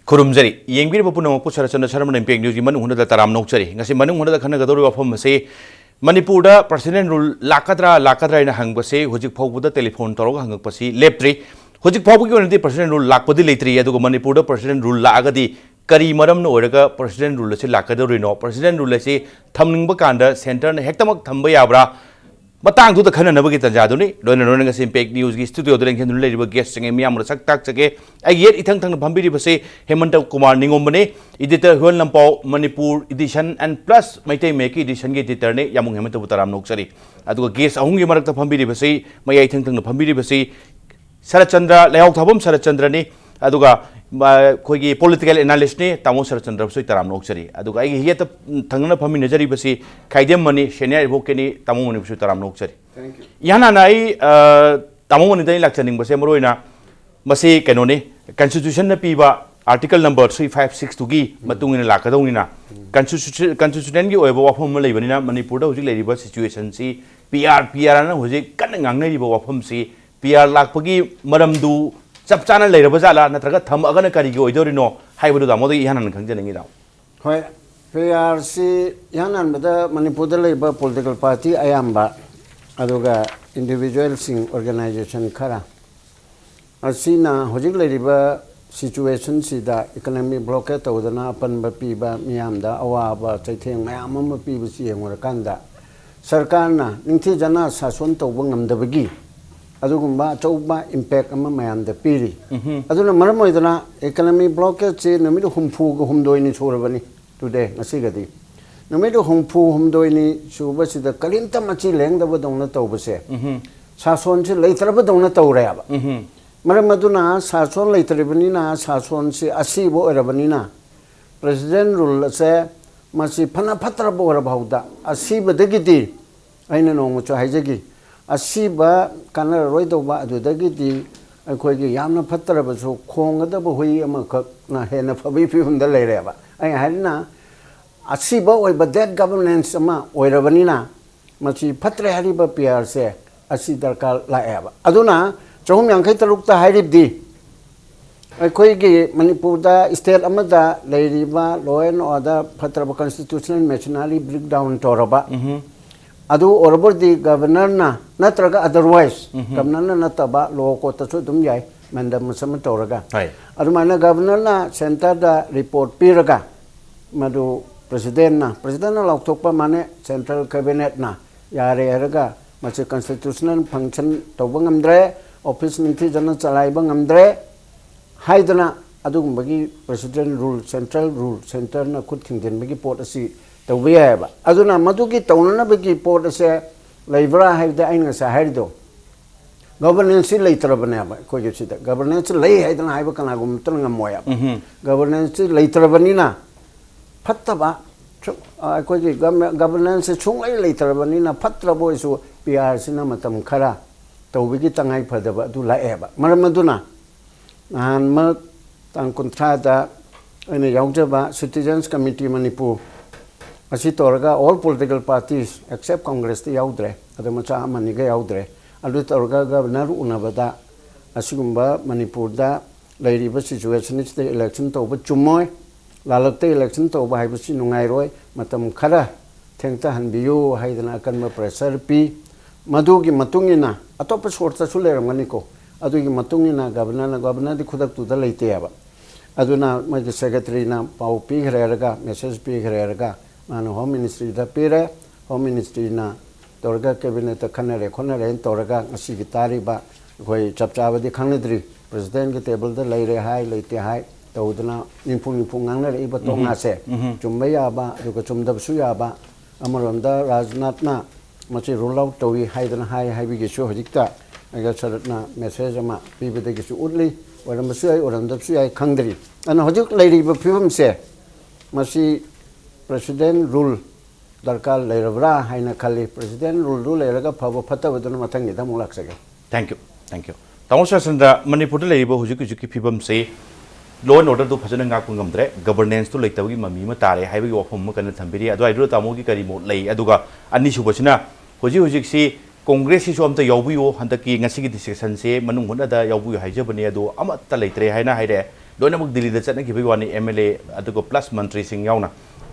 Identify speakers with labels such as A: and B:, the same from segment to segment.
A: खुरुमजरी येंगबिरब पुनमकु सरचंद्र Sharma impact news की मनung hunada taram nokchari ngasi manung hunada khanagadori wafam ase manipurda president rule lakadra ina hangbase hojik phawbuda telephone toroga hangakpasi leptri hojik phawbugi onadi president rule lakpadi leitri aduga manipurda president rule laagadi kari maram no oraga president rule ase lakadori no president rule ase thamningba kanda center na hektamak thamba yabra matang tu khana nabagi tanjaduni loina loina ngasi impact news gi studio do lenghen leiba guest singe miam ra sak tak chake ai yet ithang thang phambiri base hemanta kumar ningombane editor hol lampau manipur edition and plus maitai meki edition ge editor ne yamung hemanta butaram noksari aduga guest ahung gi marak ta phambiri base mai ithang thang phambiri base sarachandra layau thabam sarachandra ne aduga खोगी political analyst ने तामो सरचंद्र बसोई तराम नोक्सरी अदुगा आई हियत थंगना फमी नजरी बसी खाइदेम money senior advocate नि तामो money बसोई तराम नोक्सरी याना नाई तामो money दनि लाक्चनिंग बसे मरोइना मसे कैनोने constitution न पीबा आर्टिकल नंबर 3562 की मतुंगिना लाकदौनिना कॉन्स्टिट्यूशन की ओइबा वाफम लेबनिना मणिपुर दा हुजिक लेरिबा सिचुएशन सी पीआर ना हुजिक कन ngangnariba वाफम सी पीआर लाकपगी मरमदु चप चाना लेरब जाला नत्रगा थम अगन करी की ओइदोरिनो हाइबदु दा मोदि यानन खंजनिंगी दा
B: होय पीआरसी यानन बदा मणिपुर दा लेबा पॉलिटिकल पार्टी अयाम्बा अदुगा इंडिविजुअल सिंग ऑर्गेनाइजेशन खरा असिना होजिक लेरिबा सिचुएशन सिदा इकोनॉमिक ब्लॉकेट तौदना अपन बपीबा मियामदा अवाबा चैथेंग मयाम अम पीबसी येंगोर कांदा सरकारना निंथि जना शासन तौबा ngamdabagi अदुगुम्बा चौबा इम्पैक्ट अमा मयामदा पीरी अदुना मरम ओइदना इकोनॉमिक ब्लॉकेट से नमिदु हुमफुग हुमदोइनी सोरबनी टुडे ngasiगदी नमिदु हुमफु हुमदोइनी सुबसिदा कलिंता मची लेंगदब दौना तौबसे शासन से लेतरब दौना तौरेबा मरम अदुना शासन लेतरबनिना शासन से असीबो ओरबनिना प्रेसिडेंट रूल से मसी फना फत्रब ओरबहुदा असीबदगिदी आइना नोंगचो हाइजगी असीबा काना रोइदोबा अदुदगिदी अखोइगी यामना फत्रबसु खोंगदब हुई अमखना हेना फबी फिहुंदा लेरेबा आई हारिना असीबा ओइबा डेट गवर्नेंस अमा ओइरबनिना मसी फत्रे हारिबा पीआर से असी दरकार लाएबा अदुना चौम यांखै तरुकता हारिबदी अखोइगी मणिपुरदा स्टेट अमदा लेरिबा लॉ एंड ऑर्डर फत्रबा कॉन्स्टिट्यूशनल मैचनली ब्रेक डाउन तोरबा अदु ओरबोदी गवर्नर ना नत्रगा अदरवाइज गवर्नर ना नतबा लो को तसु दुम याय मंदम सम तोरगा अदु माना गवर्नर ना सेंटर दा रिपोर्ट पीरगा मदु प्रेसिडेंट ना लौथोकपा माने सेंट्रल कैबिनेट ना यारे हरगा मसे कॉन्स्टिट्यूशनल फंक्शन तौबा ngamdre ऑफिस निंथि जन चलाइबा ngamdre हाइदना अदुगुंबगी प्रेसिडेंट रूल सेंटर ना खुद थिंगदेनबगी पोट असि तौबयाबा अदुना मदुगी तौननबगी पोट से लेब्रा हाइदा आइना सा हाइदो गवर्नेंस लेतरबनेबा कोगे सिदा गवर्नेंस ले हाइदना हाइबा कनागुम तंगमोया गवर्नेंस लेतरबनिना फत्तबा कोगे गवर्नेंस छुंगलै लेतरबनिना फत्रबोइसु पीआर सिना मतम खरा तौबगी तंगाई फदबा अदु लाएबा मरम अदुना नान म तांग कुंथ्रादा अने याउजबा सिटीजन्स कमिटी मणिपुर असी तोरगा all political parties except Congress ते याउद्रे अदु मचा मनिगा याउद्रे अदु तोरगा गवर्नर उनबदा असिगुंबा मणिपुर दा लेरिबा सिचुएशन इस इलेक्शन तौबा चुमोय लालकते इलेक्शन तौबा हाइबसी नुंगाइरोय मतम खरा थेंगता हनबियो हाइदना कन्म प्रेशर पी मधुगी मतुंगिना अतोप सोर्स सु लेरमगनिको अदुगी मतुंगिना गवर्नर दि खुदक तुदा लेतेयाबा अदुना मगे सेक्रेटरी ना पाउ पीखरेरगा मेसेज पीखरेरगा मानो होम मिनिस्ट्री दा पीरे होम मिनिस्ट्री ना तोरगा कैबिनेट खनरे खोनरे तोरगा ngasi तारिबा कोई चपचाबदी खंगद्री प्रेसिडेंट के टेबल दा लेरे हाय लेते हाय तौदना निफुंग ngangne इबा तोंगा से चुमबयाबा दुगा चुमदबसु याबा अमरमदा राजनाथ ना मचे रोल आउट तोई हाइदना हाय हाइबिगेसु हजिकता अगर सरतना मेसेज अमा पीबदगिसु उडली ओरमसु आइ ओरमदबसु आइ खंगद्री अन हजिक लेरिबा फिवम से मसी प्रेसिडेंट रूल दरकार लेरबरा हाइना खाली प्रेसिडेंट रूल लेरगा फबो फतबदन मथंगी दम लाक्सगे
A: थैंक यू तामो सरचंद्र मणिपुर लेरिबो हुजिक फिवम से लॉ एंड ऑर्डर तो फजन ngaku ngamdre गवर्नेंस तो लेतबगी ममी म तारे हाइबगी वफम म कन थंबिरी अदो आइदो तामोगी करी मो लई अदुगा अनि सुबसिना हुजिक सी कांग्रेस की सोमता यावबियो हंदकी ngasi की डिस्कशन से मनung हुना दा यावबियो हाइजबने अदो अमत्ता लेत्रे हाइना हाइरे लोइनमक दिल्ली दा चटना की वानी एमएलए अदुको प्लस मंत्री सिंह यावना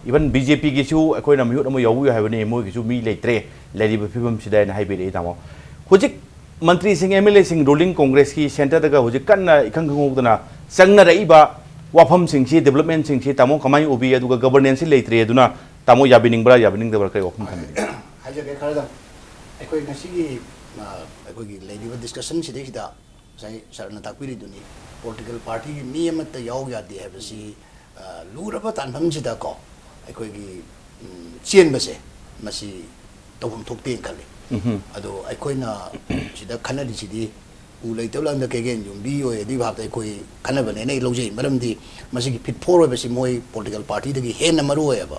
A: इवन बीजेपी की सु अखोइना मिहुत अमो यावबियो हाइबने मोय की सु मी लेत्रे लेरिब फिबम सिदा न हाइबेरे तामो हुजिक मंत्री सिंह एमएलए सिंह रूलिंग कांग्रेस की सेंटर दगा हुजिक कन्ना इखंग खंगोदना संगना रइबा वाफम सिंह सी डेवलपमेंट सिंह सी तामो कमाई ओबी अदुगा गवर्नेंस लेत्रे अदुना तामो याबिनिंगब्रा याबिनिंगदबर कई वाफम थमिदे
C: हाइजगे खरदा अखोई ngasi अखोई लेदिबा डिस्कशन सिदेसिदा साइ सरना ताकपिरि दुनी पॉलिटिकल पार्टी की मी अमत याव यादे हैबसी लूरबा तानफम सिदा को अखोई चेन बसे मसी तोम थोकते खले अदो अखोइना सिदा खनदि सिदी उ लेतौलंद केगेन जुम्बी ओय दि भाबते अखोई खनबने नै लौजे मरमदि मसी की फिट फोर बसी मोय पॉलिटिकल पार्टी दगी हेन मरु होयबा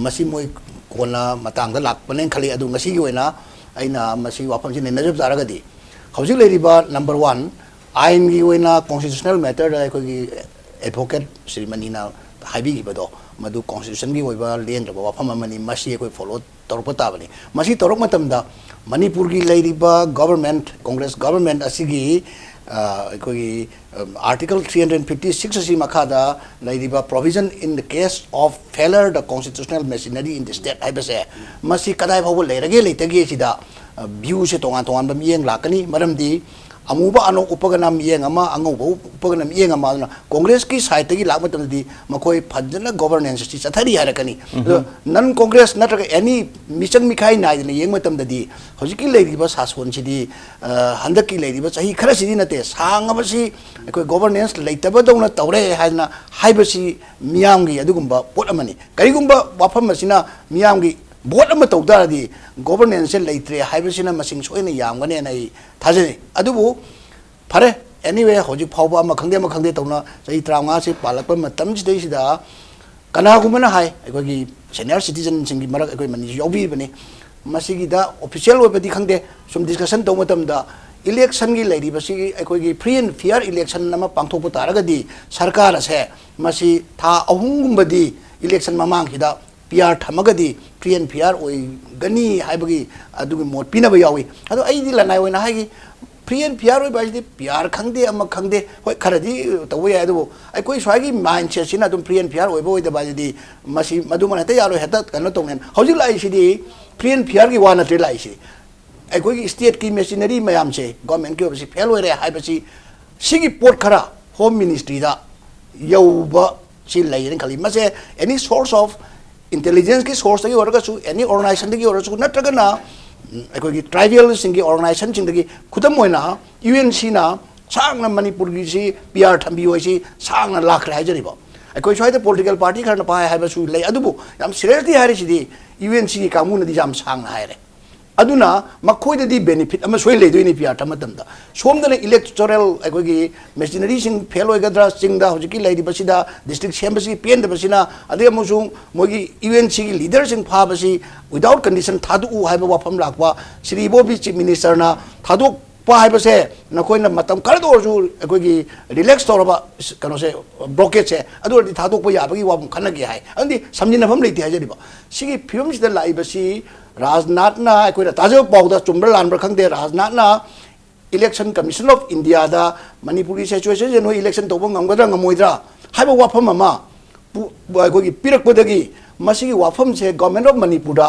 C: मसी मोय कोना मतंग लाकपने खले अदो ngasi की ओइना अना वाफम से नजब तारगदी हौजिक लेरिबा नंबर 1 आइन की ओइना कॉन्स्टिट्यूशनल मैटर अखोगी एडवोकेट श्रीमनी ना हाइबीबदो मधु कॉन्स्टिट्यूशन की ओइबा लेंद्रबा वाफम अमनी मसी अखोई फॉलो तौरप ताबनी मसी तौरप मतमदा मणिपुर की लेरिबा गवर्नमेंट कांग्रेस गवर्नमेंट असिगी अखोगी आर्टिकल 356 असी मखादा लेरिबा provision in the case of failure the constitutional machinery in the state हाइबसे मसी कदाय फाव लेरगे लेतगे सिदा व्यू से तोंगा तोंगा मियेंग लाकनी मरमदी अमुबा अनो उपगनम येंग अमा अंगोबो उपगनम येंग अमा कांग्रेस की साइड की लाक मतमदी मखोय फजन गवर्नेंस ची चथरी हारकनी नन कांग्रेस नत्रग एनी मिशन मिखाई नाइदने येंग मतमददी हजिकी लेरिबा सासोन सिदी हंदकी लेरिबा सही खरा सिदी नते सांगबसी अखोय गवर्नेंस लेतबा दौना तौरे हाजना हाइबसी मियामगी अदुगुंबा पोट अमनी करिगुंबा वाफम मसिना मियामगी बोट अमा तौदारदी गवर्नेंस से लेत्रे हाइबसिना मसिंग सोइना यामगने नै थाजने अदुबु फरे एनीवे होजि फावबा अमा खंदे तौना सही 35 से पालकप मतम सिदैसिदा कनागुमना हाय अखोगी सीनियर सिटीजन सिंगी मरक अखोई मनी योबी बने मसिगिदा ऑफिशियल ओबदी खंदे सुम डिस्कशन तौ मतमदा इलेक्शन की लेरिबसी अखोगी फ्री एंड फेयर इलेक्शन नमा पांथोप तारगदी सरकार असे मसी था अहुंगुंबदी इलेक्शन ममांगहिदा पीआर थमगदी फ्री एंड फेयर गनी हाइबगी अदुगी मोट पिनब यावी अदो आइदी लनाय ओइना हाइगी फ्री एंड फेयर ओइ बाइदी पीआर खंगदे अमा खंगदे होय खरदी तवे यादो अखोई स्वागी माइंडसेट सिना अदुम फ्री एंड फेयर ओइबो ओइदा बाइदी मसी मदुमन हते यारो हेता कनो तोंगन हौजि लाइसिदी फ्री एंड फेयर की वाना ट्रे लाइसि अखोई स्टेट की मशीनरी मयाम से गवर्नमेंट की ओबसी फेल ओइरे हाइबसी सिगी पोट खरा होम मिनिस्ट्री दा यौबा सि लाइरन खली मसे एनी सोर्स ऑफ इंटेलिजेंस की सोर्स की एनी ऑर्गेनाइजेशन की नत्रगना अखोगी ट्राइबल सिंगी ऑर्गेनाइजेशन सिंगी खुदम होइना यूएनसी ना सांगना मणिपुर की सी पीआर थंबी होइसी सांगना लाखरे हाइजरिबो अखोई स्वाइद पॉलिटिकल पार्टी खरना पाए हाइबसु ले अदुबु याम सीरियसली हाइरिसिदी यूएनसी की कामुनदी जाम सांगना हाइरे अदुना मखोइददी बेनिफिट अमा सोइ लेदोइनि पीआर थमतमदा सोमदने इलेक्टोरल अखोगी मशीनरी सिंग फेल ओइगद्रा सिंगदा होजिकी लेदिबसिदा डिस्ट्रिक्ट सेम्बसी पेनदबसिना अदे अमसु मोगी यूएनसी की लीडर सिंग फाबसी विदाउट कंडीशन थादु हाइबा वाफम लाकवा श्री बोबी चीफ मिनिस्टर ना थादु पाइबसे नकोइना मतम करदोरजु अखोगी रिलैक्स तौरबा कनो से ब्लॉकेज से अदुरदि थादोकपा याबगी वाम खनगे हाय अंदी समजिनफम लेति हाजरिबा सिगी फिल्म सिदा लाइबसी राजनाथ ना अखोइना ताजो पाउदा चुम्बर लानबर खंगदे राजनाथ ना इलेक्शन कमीशन ऑफ इंडिया दा मणिपुरी सिचुएशन जे नो इलेक्शन तोबो ngमगद्रा ngमोइद्रा हाइबा वाफम अमा अखोगी पिरकपदगी मसिगी वाफम से गवर्नमेंट ऑफ मणिपुर दा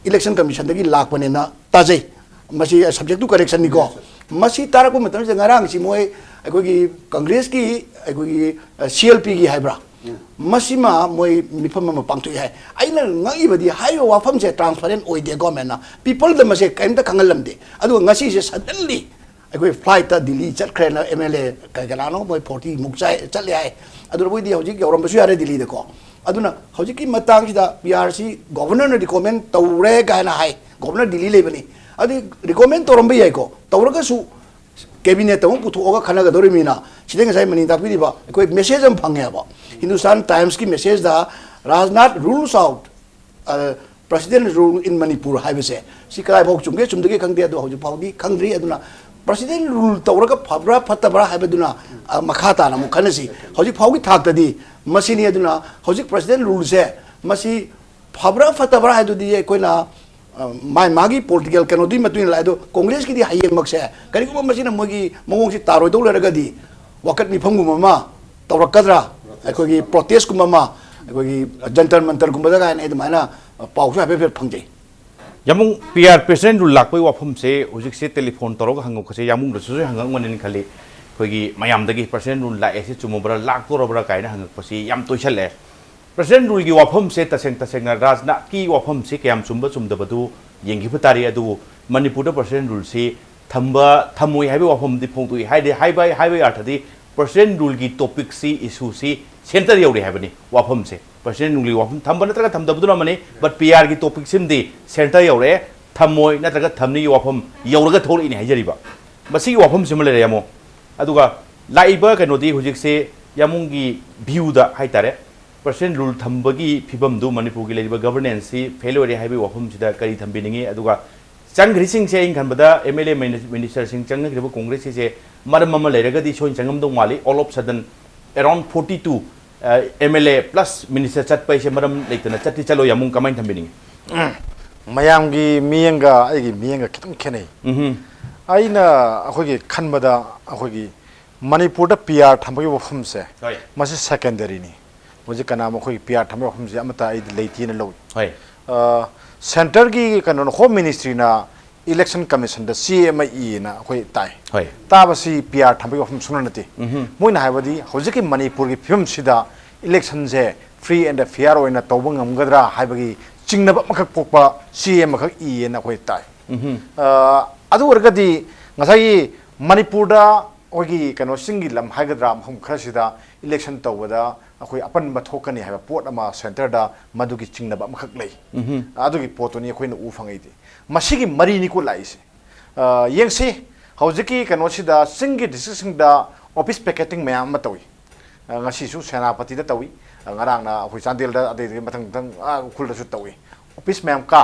C: इलेक्शन कमीशन दगी लाकपनेना ताजै मसी सब्जेक्ट टू करेक्शन निको मसी तारको मतम से ngarang si moi अखोगी कांग्रेस की अखोगी सीएलपी की हाइब्रा मसीमा moi मिफम म पांगथु है आइना ngai हाइबा वाफम से ट्रांसपेरेंट ओइदे गवर्नमेंट ना पीपल द मसे कैमता खंगलमदे अदु ngasi से सडनली अखोई फ्लाइट ता दिल्ली चटखरे ना एमएलए कगनानो moi 40 मुक्चाय चले है अदु बोइदी हौजिक यौरमबसु यारे दिल्ली देखो अदुना हौजिकी मतंग सिदा पीआरसी गवर्नर ने रिकमेंड तौरे गाना है गवर्नर दिल्ली लेबनी अदि रिकमेंड तौरम याइको तौरगसु कैबिनेट तम पुथोगा खनगदोरिमिना सिदे ngसाइ मनि तापिदिबा अखोई मेसेज हम फंगेबा हिंदुस्तान टाइम्स की मेसेज दा Rajnath rules out president rule in Manipur हाइबसे सिकाय भोग चुमगे चुमदगे खंगदे अदु हौजि फाउदी खंगद्री अदुना प्रेसिडेंट रूल तौरगा फबरा फतबरा हाइबदुना मखाता ना मुखनसी हौजि फाउगी थाक्तदी मसिनी अदुना हौजि प्रेसिडेंट रूल से मसी फबरा फतबरा हाइदुदी अखोइना माई मागी पॉलिटिकल कनोदी मतुन लाइदो कांग्रेस की दी हाइयंग मक्से करिगुम मसिना मोगी मोंगसी तारोय दो लरगदी वकत मिफंगु ममा तवरकदरा अखोगी प्रोटेस्ट कुममा अखोगी जंतर मंतर गुमदा गायन एदमाना पाउसु हाबे फंगजे
A: यामुंग पीआर प्रेसिडेंट रूल लाक्पई वाफम से हुजिक से टेलीफोन तौरग हंगो खसे यामुंग रसु हंगंग वनिन खली खोगी मयामदगी प्रेसिडेंट रूल ला एसे चुमोबरा लाख तोरबरा कायना हंगक पसी याम तोइछले प्रेसिडेंट रूल की वाफम से तसेंग राजना की वाफम से कयाम चुम्बा चुमदबदु येंगिबा तारी अदु मणिपुर प्रेसिडेंट रूल से थंबा थमोय हाइबे वाफम दि फोंतुई हाइबे अर्थदि प्रेसिडेंट रूल की topic C issue C centre you're हाइबनी वाफम से प्रेसिडेंट रूल की वाफम थंबा नत्रगा थमदबदुना मने बट पीआर की टॉपिक सिमदि सेंटर यौरे थमोय नत्रगा थमनी वाफम यौरगा थोलिनि हाइजरिबा बसी वाफम सिमले यामो अदुगा लाइबा कनोदी हुजिक से यामुंगी भ्यूदा हाइतारे प्रेसिडेंट रूल थंबगी फिबमदु मणिपुर की लेबा गवर्नेंस सी फेलोरे हाइबे वाफम सिदा करी थंबिनिंगे अदुगा चंग्री सिंह से इनखनबदा एमएलए मिनिस्टर सिंह चंगग्रिबा कांग्रेस से मरम मम लेरगदी सोइन चंगमदो माली all of sudden around 42 MLA plus minister चटपै से मरम लेतना चट्टी चलो यामुंग कमाइन थंबिनिंगे
D: मयामगी मियंगा आइगी मियंगा खितम खेनै आइना अखोगी खनबदा अखोगी मणिपुर दा पीआर थंबगी वफम से मसे सेकेंडरी नि मुझे कना मखोगी पीआर थंबगी वफम से अमता आइ लेतिन लो सेंटर की कनो होम मिनिस्ट्री ना इलेक्शन कमीशन दा सीएमई ना अखोई ताई ताबसी पीआर थंबगी वफम सुननति मोइना हाइबदी होजिकी मणिपुर की फिल्म सिदा इलेक्शन से फ्री एंड फेयर ओइना तौबा ngamgadra हाइबगी चिंगनबा मखक पोकपा सीएम मखक ई ना अखोई ताई अदु वर्गदी ngasai मणिपुर दा ओगी कनो सिंगी लम हाइगद्रा हम खरसिदा इलेक्शन तौबदा अखोई अपन बथोकनी हाइबा पोट अमा सेंटर दा मदुगी चिंगनबा मखक लई अदुगी पोतोनी अखोइना उ फंगैदि मसिगी मरी निको लाइसे येंगसी हौजिकी कनो सिदा सिंगी डिस्ट्रिक्ट दा ऑफिस पैकेटिंग मयाम मा तौई ngasisu सेनापति दा तौई ngarangna अखोई चांदेल दा अदे मथंग थंग उखुल दसु तौई ऑफिस मयाम का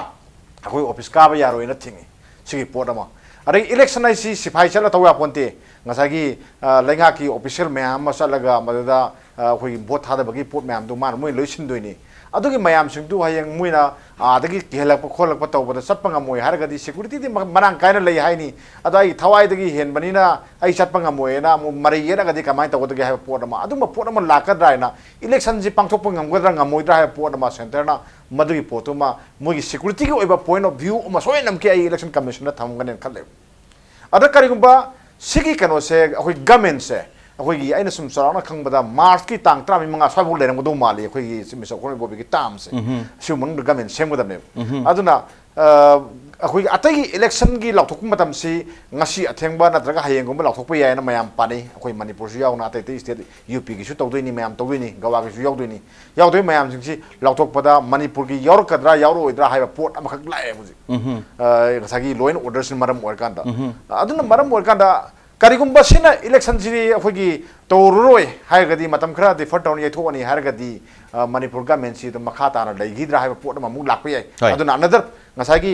D: अखोई ऑफिस का बा यारोइना थिंगी सिगी पोट अमा अरे इलेक्शन आई सिपाही चल तौया पोंते ngасagi lenga की ऑफिशियल मयाम चलगा मददा अखोई भोट थादबगी पोट मयाम दु मान मोय लोइसिनदोइनी अदुगी मयाम सिंगदु हायंग मोइना आदगी केलक खोलक तौबदा चटपंगा मोय हारगदी सिक्युरिटी दि मनांग कायना लई हाइनी अदाई थवाइदगी हेनबनिना आई चटपंगा मोयना मरै येरगदी कमाय तौदगी हाय पोट अमा अदुम पोट अमा लाकद्रायना इलेक्शन जी पांगथोक ngамगद्रा ngамोइद्रा हाय पोट अमा सेंटरना मदुगी पोटुमा मोगी सिक्युरिटी की ओइबा पॉइंट ऑफ व्यू अमा सोय नमके आई इलेक्शन कमीशन ना थमगने खले अदा करिगुंबा सिगी कनो से अखोई गवर्नमेंट से अखोई आइना सुम सराउना खंगबदा मार्च की तांग 35 स्वाबु लेरंगदो माली अखोई मिसो कोन बोबी ताम से सुमंग गवर्नमेंट सेमगदने अदुना अखोई अतई इलेक्शन की लाथोक मतम से ngasi अथेंगबा नत्रगा हायेंगुम लाथोकपा यायना मयाम पानी अखोई मणिपुर सु यावना अतई स्टेट यूपी की सु तौदोइनी मयाम तौदोइनी गवा की सु यावदोइनी यावदोइ मयाम सिंगसी लाथोकपदा मणिपुर की यावरकद्रा यावरोइद्रा हाइबा पोर्ट अमखक लाए हुजि ngасagi लॉ एंड ऑर्डर सिन मरम ओरकांदा अदुना मरम ओरकांदा करिगुंबा सिना इलेक्शन सिरी अखोगी तौरोय हायगदी मतम खरा दि फट टाउन यथोनी हायगदी मणिपुर गवर्नमेंट सि मखा ताना लैगिद्रा हाइबा पोर्ट अमा मु लाकपय अदुना अनदर ngасagi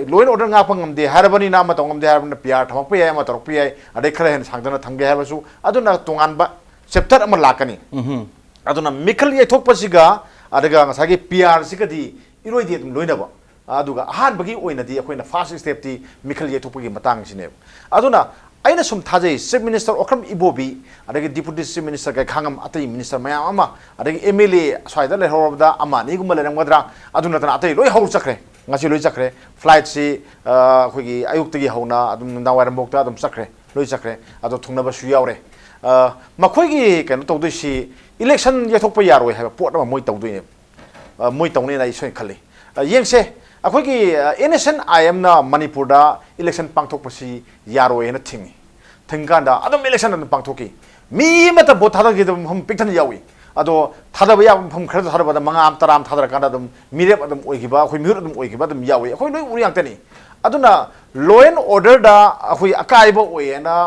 D: law and order ngapang ngamde harabani na ma tongam de harabani pr thamok pe ma torok pe adai khara hen sangdana thamge habasu aduna tongan ba chapter ama lakani aduna mikal ye thok pasiga adaga ngасagi pr sigadi iroi di dum loina ba aduga ahan bagi oina di akoina first step ti mikal ye thok pagi matang sine aduna aina sum thajai chief minister okram ibobi adagi deputy chief minister kai khangam atai minister mayam ama adagi mla swaida le horobda ama ni gumba le ramgadra aduna tan atai loi hau chakre ngasi loi chakre flight si khogi ayuk tagi hauna adum nawairam bokta adum chakre loi chakre ado thungna ba su yaure makhoi gi kan to si election yathok pa yaroi ha pot ma moi tawdoi ne moi tawne na isoi khali yengse अखोई की innocent IM ना मणिपुर दा election पांगथोक पसी यारो एना थिंगी थिंगांदा अदम election अदम पांगथोकी मी मत बो थादा की हम पिक्थन यावी अदो थादा बया हम खर थादा बदा मंगा आम तराम थादा कांदा अदम मिरेप अदम ओइगिबा अखोई म्यूर अदम ओइगिबा अदम यावी अखोई लोई उरी यांगतनी अदुना लॉ एंड ऑर्डर दा अखोई अकाइबा ओयेना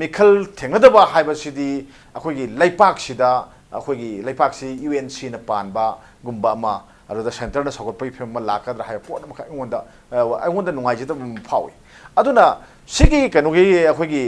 D: मिखल थेंगदबा हाइबसिदी अखोई की लैपाक सिदा अखोई की लैपाक सि UNC ना पानबा गुम्बा मा अदुदा सेंटर दा सगोटपै फिल्म लाकद्रा हाय पोट मखा अङोंदा नुंगाइजिदा फावी अदुना सिगी कनुगी अखोगी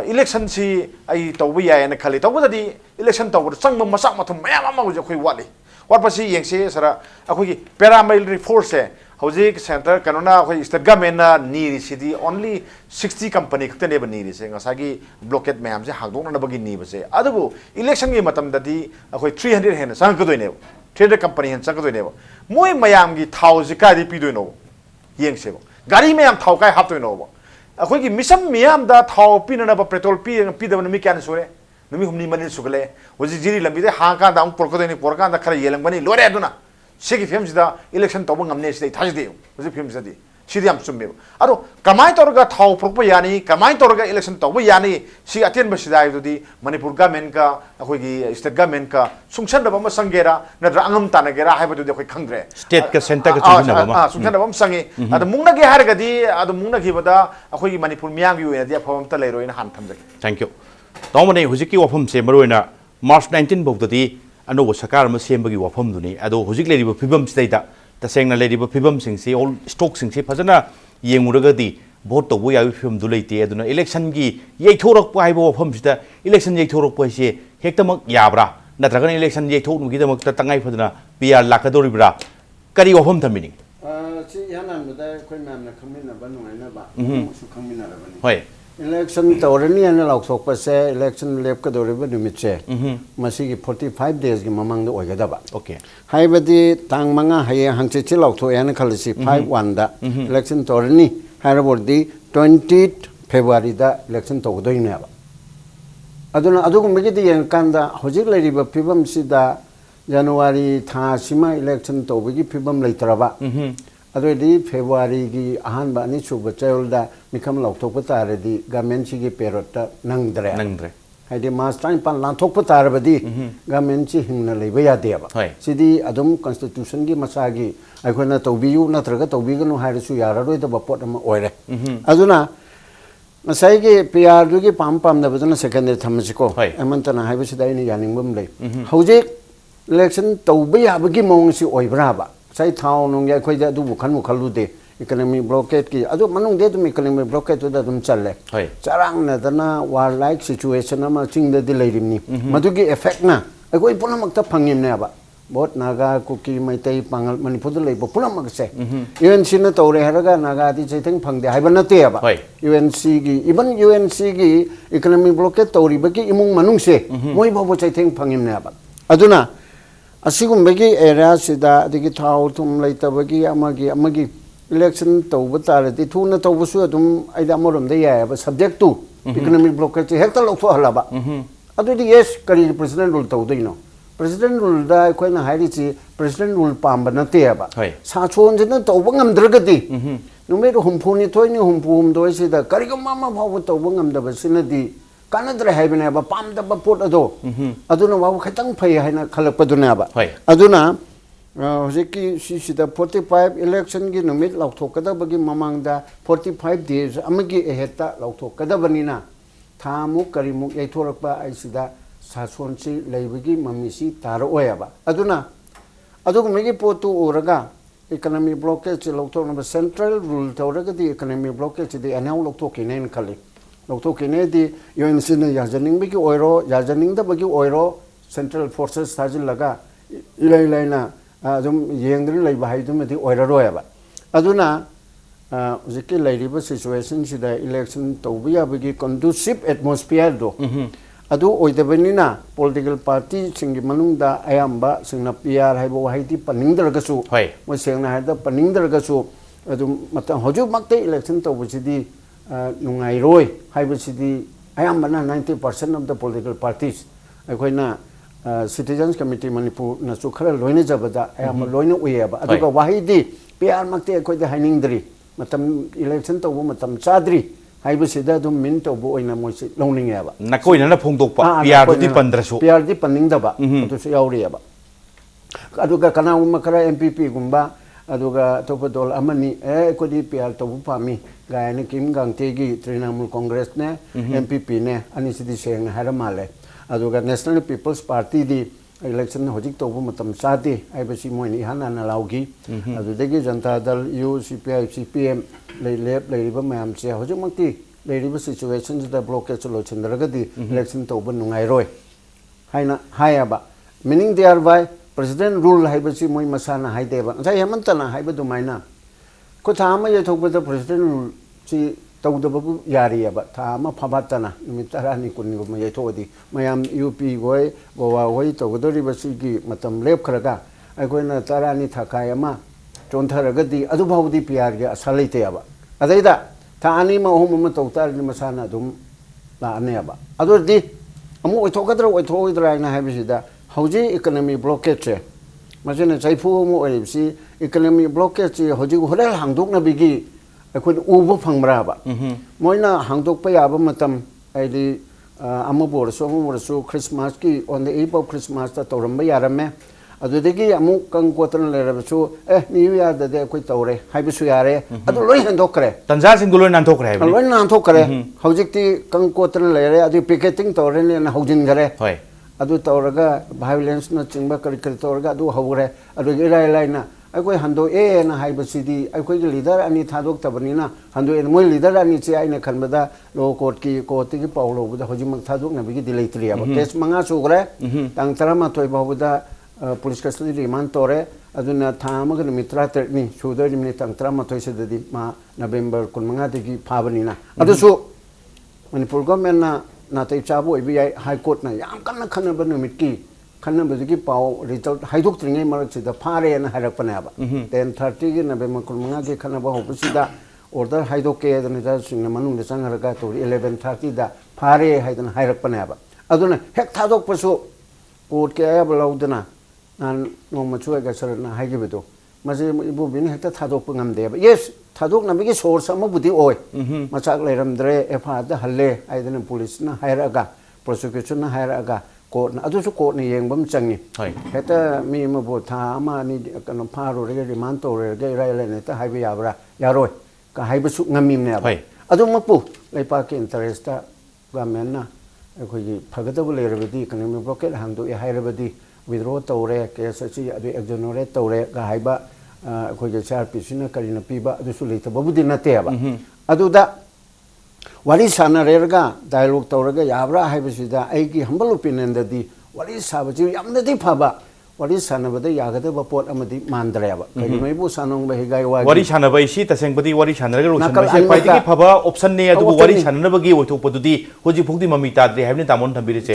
D: इलेक्शन सि आई तौबा यायना खली तौबददी इलेक्शन तौबदा चंगम मसाक मथुम मयाम अमा उजे अखोई वाली वाटपसि येंगसे सरा अखोगी पैरामिलिटरी फोर्स से हौजिक सेंटर कनोना अखोई स्टेट गवर्नमेंट ना नीरी सिटी ओनली 60 कंपनी खतने बनी नीरी से ngसागी ब्लॉकेट मैम से हागदोना बगी नी बसे अदबो इलेक्शन की मतम ददी अखोई 300 हेन संगदोइने 300 कंपनी हेन संगदोइने मोय मयाम की थाव से कादी पिदोइनो येंगसेबो गाड़ी मैम थाव काय हापतोइनो अखोई की मिसम मैम दा थाव पिनना पेट्रोल पिदबन मी क्यान सोरे नुमी हमनी मनिल सुगले हौजी जिरी लंबीदे हाका दा पोरकोदोइने पोरका दा खरा येलंगबनी लोरे अदुना सिगी फिल्म सिदा इलेक्शन तब ngamne सिदे थाजदे हौजी फिल्म सिदी सिदी हम सुमेबो अरो कमाय तोरगा थाव प्रोप यानी कमाय तोरगा इलेक्शन तब यानी सि अटेन बसिदा दुदी मणिपुर गवर्नमेंट का अखोगी स्टेट गवर्नमेंट का सुंगसन दबम संगेरा नद्र अंगम तानगेरा हाइबदुदी अखोई खंग्रे स्टेट का सेंटर का सुंगसन सुंगसन दबम संगे अद मुंगनगे हारगदी अद मुंगनगिबदा अखोगी मणिपुर मियाम की ओइनादी अफम त लेरोइन हान थमजगे थैंक यू
A: तौमने हुजिकी वफम से मरोइना मार्च 19 बौददी अनोबो सरकार म सेमबगी वफम दुनी अदो हुजिक लेरिबो फिबम सिदैदा तसेंगना लेरिबो फिबम सिंगसे ऑल स्टॉक सिंगसे फजना येंगुरगदी भोट तौबो याबि फिबम दु लेते अदुना इलेक्शन की येथोरक हाइबो वफम सिदा इलेक्शन येथोरक पसे हेक्तमक याब्रा नत्रगन इलेक्शन येथोनुगीदमक तंगाई फदना पीआर लाकदोरिब्रा करी वफम थमिनी
B: सी यानानबदा कोइ मैमना खमिनबा नुंगाइनबा सु खमिनरबनी
A: होय
B: इलेक्शन तौरनी है लाउथोकपसे इलेक्शन लेपकदोरिबा निमितसे मसीगी 45 डेज की ममंग ओइगदबा
A: ओके
B: हाइबदी तांग मंगा हये हंगचिछि लाउथोयान खलसी 51 दा इलेक्शन तौरनी हाइरबोर्डी 20 फेब्रुआरी दा इलेक्शन तौगदोइनेबा अदुना अदुगुमगिदी यंकांदा होजिक लेरिबा फिबम सिदा जनवरी था सिमा इलेक्शन तौबगी फिबम लेतरबा अदोदी फेब्रुआरी की अहानबा अनि सुब चयलदा मिखम लाउथोक तारदी गवर्नमेंट सिगी पेरोट नंगद्रे हाइदे मास टाइम पान लाथोक तारबदी गवर्नमेंट सि हिंगना लेबा यादेबा सिदी अदुम कॉन्स्टिट्यूशन की मसागी अखोना तौबियु नत्रगा तौबिगनु हाइरसु याररोइदबा पोट अमा ओइरे अदुना मसाइगे पीआर दुगी पाम पाम दबदना सेकेंडरी थमसिको एमंतना हाइबसिदा इनि यानिंगबम ले हौजे इलेक्शन तौबा याबगी मोंगसि ओइब्राबा साइ थाव नोंगे खोइदा दुबु खनु खलुदे इकोनॉमी ब्लॉकेट की अदो मनुंग दे तुम इकोनॉमी ब्लॉकेट तो दुम चले चारांग न दना वार लाइक सिचुएशन अमा चिंग दे लेरिमनी मदुगी इफेक्ट ना अकोइ पुनमक त फंगिमने अबा बहुत नागा कुकी मैतै पांगल मणिपुर लेबो पुनमक से यूएनसी न तौरे हरगा नागा दी चैथंग फंगदे हाइबा नते अबा यूएनसी की इवन यूएनसी की इकोनॉमी ब्लॉकेट तौरिबगी इमुंग मनुंग से मोइ बाबो चैथंग फंगिमने अबा अदुना असिगुम्बगी एरिया सिदा अदगी थाव तुम लेतबगी अमगी इलेक्शन तौब तारदी थुना तौबसु अदुम आइदा मोरमदे यायबा सब्जेक्ट टू इकोनॉमिक ब्लॉकेज हेक्ता लौथो हलाबा अदुदी यस करी प्रेसिडेंट रूल तौदैनो प्रेसिडेंट रूल दा कोइना हाइरिची प्रेसिडेंट रूल पाम्बा नतेबा साचोन जन तौब ngамद्रगदी नुमेर हुमफुनी थोइनी हुमफुम दोइसिदा करिगम मा फाव तौब ngамदबा सिनदी कानद्रे हाइबने बा पामदबा पोट अदो अदुना वाव खतंग फै हाइना खलपदुना बा अदुना हजिकी सिसिदा 45 इलेक्शन की नुमित लाउथोकदबगी ममांगदा 45 डेज अमगी एहेता लाउथोकदबनिना थामु करिमु यैथोरकबा आइसिदा सासोनसी लेबगी ममिसी तारो ओयाबा अदुना अदुगमेगी पोतु ओरगा इकोनॉमी ब्लॉकेज लाउथोनबा सेंट्रल रूल तौरगदी इकोनॉमी ब्लॉकेज दि अनाउ लाउथोकिनेन खली लाउथोकिने दि यूएनसी ने याजनिंगबगी ओइरो याजनिंगदबगी ओइरो सेंट्रल फोर्सेस थाजिलगा इलाइलाइना अदुम येंग्रि लेबा हाइदुमदि ओइररोयाबा अदुना जिकि लेरिबा सिचुएशन सिदा इलेक्शन तौबियाबगी कंडुसिव एटमॉस्फियर दो अदु ओइदबनिना पॉलिटिकल पार्टी सिंगी मनुंगदा अयाम्बा सिंगना पीआर हाइबो हाइदि पनिंगदरगसु मो सेंगना हाइदा पनिंगदरगसु अदुम मत हजु मक्ते इलेक्शन तौबसिदी नुंगाइरोय हाइबसिदी अयाम्बना 90% ऑफ द पॉलिटिकल पार्टीज अखोइना सिटीजन्स कमिटी मणिपुर नसु खरा लोइने जबदा अयाम लोइने उयेबा अदुगा वाहिदी पीआर मक्ते अखोइदा हाइनिंगद्री मतम इलेक्शन तौबो मतम चाद्री हाइबसिदा दुम मिन तौबो ओइना मोइसि लौनिंगेबा
A: नकोइना फोंदोकपा पीआर दी पंद्रसु
B: पीआर दी पनिंगदबा अदुसु यावरियबा अदुगा कनाउमा खरा एमपीपी गुम्बा अदुगा तोप दोल अमनी एकोदी पीआर तौबो पामी गायने किम गांगतेगी तृणमूल कांग्रेस ने एमपीपी ने अनिसिदी सेंग हारमाले अदुगा नेशनल पीपल्स पार्टी दी इलेक्शन होजिक तौबो मतम चादे आइबसी मोइनी हानाना लाउगी अदुदगी Janata Dal U CPI CPM लेब लेरिबा मैम से होजिक मक्ति लेरिबा सिचुएशन द ब्लॉकेज लोचिंदरगदी इलेक्शन तौबो नुंगाइरोय हाइना हायाबा meaning there by president rule हाइबसी मोइ मसाना हाइदेबा जाय हेमंतना हाइबदुमाइना ko tha ma ye thok ba president si tau da bu yari ba tha ma phabata na mi tarani kun go ma ye thodi mayam UP goi gowa goi to go ri ba si gi matam lep kharaga ai ko na tarani thakai ama chon tharaga di adu bau di PR ge asalai te ba adaida tha ani ma hom ma to tar ni masana dum la ane ba adu di amu oi thokadra oi thoidra na ha bi da hauji economy blockage masina chaifu mu oi si economy blockage hauji horel hangduk na bigi akhoi ubu phangmra ba moina hangduk pa ya ba matam ai di amabor so Christmas ki on the eve of Christmas ta toram ba yarame adudagi amu kang kotran le rabu new year da de akhoi tawre haibu su yare adu loi handokre
A: tanza sing loi nan thokre hai
B: loi nan thokre haujikti kang kotran le re adu picketing tawre ne na haujin gare
A: hoi
B: adu tawraga violence na chingba kari kari tawraga adu hawre adu irai lai na akhoi hando na haibu sidi akhoi leader ani thadok tabani na hando moi leader ani che ai na khanbada lo court ki paulo buda hojimak thadok na bigi dilai triya ba case manga sugre tang tarama toy babuda police custody remand tore aduna thama ga mitra terni sudar ni tang tarama toy se dadi ma November kun manga degi phabani na adu su manipur government na tai chabu ibi high court na yam kan khana ba numit ki khana ba gi pau result haidok tringai marak sida phare na harak pana ba 10:30 gi November kun manga gi khana ba hobusida order haidok ke adana da singna manung de sangharaga to 11:30 da phare haidan hairak pana ba aduna hek thadok pasu court ke ayab laudana nan no machu ga sarna haigi bedo maje ibu bin hekta thadok ngam de ba yes thadok na bigi source ma budi oi machak leram dre efa da halle aidana police na hairaga prosecution na hairaga court na adu su court ni yengbam changi hekta mi ma bo tha ma ni kan pharo re remand to re ge rai le ne ta haibi yabra yaroi ka haibu su ngamim ne ba adu mapu leipa ke interest ta government na akhoi phagadabu le rabadi kan mi blockade hangdo e hairabadi withdraw tawre case chi adu exonerate tawre ga haiba akhoi ge CRPC na karina piba adu su leita babudi na te ba adu da wari sana rerga dialogue tawraga yabra haibasida ai ki humble opinion da di wari sabaji yamna di phaba wari sana bada yagada ba pot amadi mandre ba kai mai bu sanong ba higai wari
A: sana ba isi taseng badi wari sana ga rosan ba se pai ki phaba option ne adu wari sana ba gi oithok padudi hoji phugdi mami tadre haibni tamon thambiri che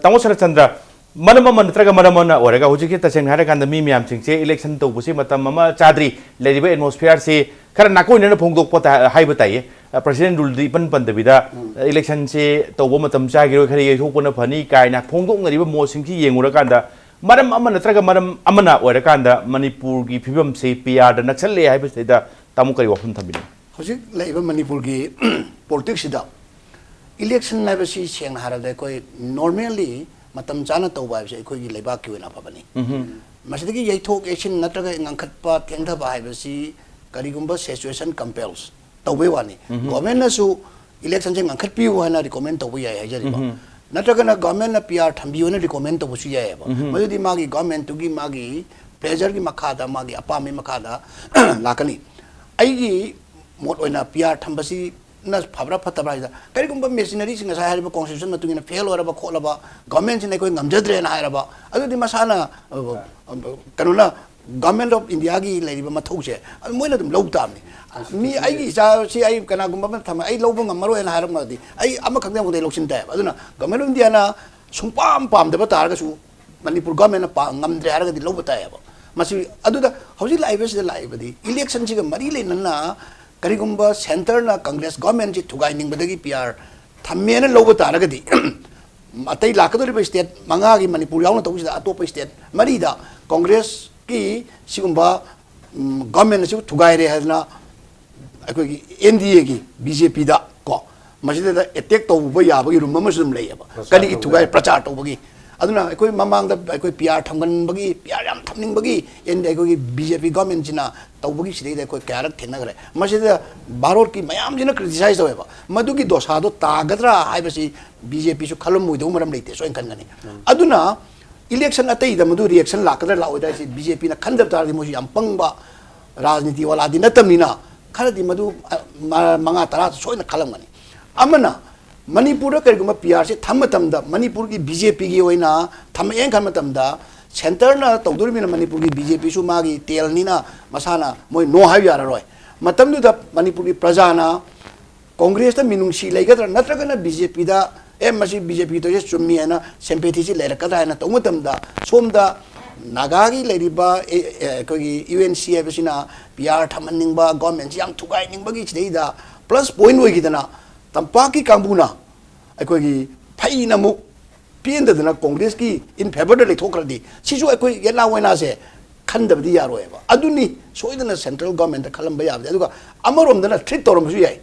A: tamo sara chandra manama mantraga manamana oraga hoji ki taseng hara kan mi miam ching che election to busi matam mama chadri leriba atmosphere se khara nakoi ne phongdok pota haiba tai president rule di pan dabida election se to bo matam cha gi khari ye thok na phani kai na phongdok ngari ba mo sing ki yengura kanda maram ama natraga maram amana oraga kanda manipur gi phibam se PR da naksal le haiba se da tamu kari wafun thabini
C: hoji leiba manipur gi politics da election na ba si seng hara da koi normally matam chana to ba se koi gi leiba ki wena phabani masidi gi yaithok action natraga ngangkhat pa thengda ba haiba si karigumba situation compels tawbe wani government na su election je ngangkhat pi wa na recommend to ya hajari ba natraga na government na PR thambi ona recommend to su ya ba madudi magi government tu gi magi pressure gi makhada magi apami makhada lakani ai gi mot oina PR thambasi na phabra phatabra ida karigumba machinery singa sa hariba constitution na tungina fail oraba kholaba government sine koi ngamjadre na haraba adudi masana kanuna government of India gi leiriba mathause moina dum lowtamni mi ai gi sa si ai kana gumba thama ai lowba ngamaro na harak madi ai ama khakde mo de loksin ta aduna government of India na sungpam pam de batar ga su manipur government na pa ngamdre harga di lowba ta ba masi aduda hauji live de live di election ji ga mari le na karigumba center na congress government ji thugai ning badagi PR thamme na lowba ta ga di atai lakadori ba state manga gi manipur yauna to ji atop state mari da congress ki sigumba government su thugai re hadna akoi NDA gi BJP da ko masida da attack to bu ya ba gi rum ma sum lei ba kali gi thugai prachar to bagi aduna akoi mamang da akoi PR thamgan bagi PR yam thamning bagi NDA akoi BJP government jina to bagi sidai da akoi kyarak thena gare masida baror ki mayam jina criticize hoye ba madu gi dosha do tagadra hai basi BJP su khalum mui do maram leite so en kan gani aduna election atai da madu reaction lakadra la oida si BJP na khandab tar di mo yam pangba rajniti wala di natamina khara di madu manga tara so na khalam gani amana manipur da kariguma PR se thamatam da manipur ki BJP gi oina tham eng khamatam da 센터나 तौदोरिमिना Manipur की BJP सु मागी तेलनिना मसाना मोय no हाय याररोय मतमदुदा मणिपुर की प्रजाना कांग्रेस ता मिनुंगसी लेगद्रा नत्रगना BJP दा मसी BJP तो चुम्मी है ना सिंपैथी से लेरकदा है ना तौमतमदा सोमदा नागागी लेरिबा कोगी यूएनसी है पियार थमनिंगबा गवर्नमेंट याम थुगाइनिंगबगी छिदैदा प्लस पॉइंट होगिदना तंपाकी कांबुना अखोगी फैनमु पींदना कांग्रेस की इन फेवर लेथोखरदी सिसु अखोई येला वैना से खंदबदी यारोयबा अदुनी सोइदना सेंट्रल गवर्नमेंट खलंबा याबदे अदुगा अमरोमदना ट्रीट तोरमसु याय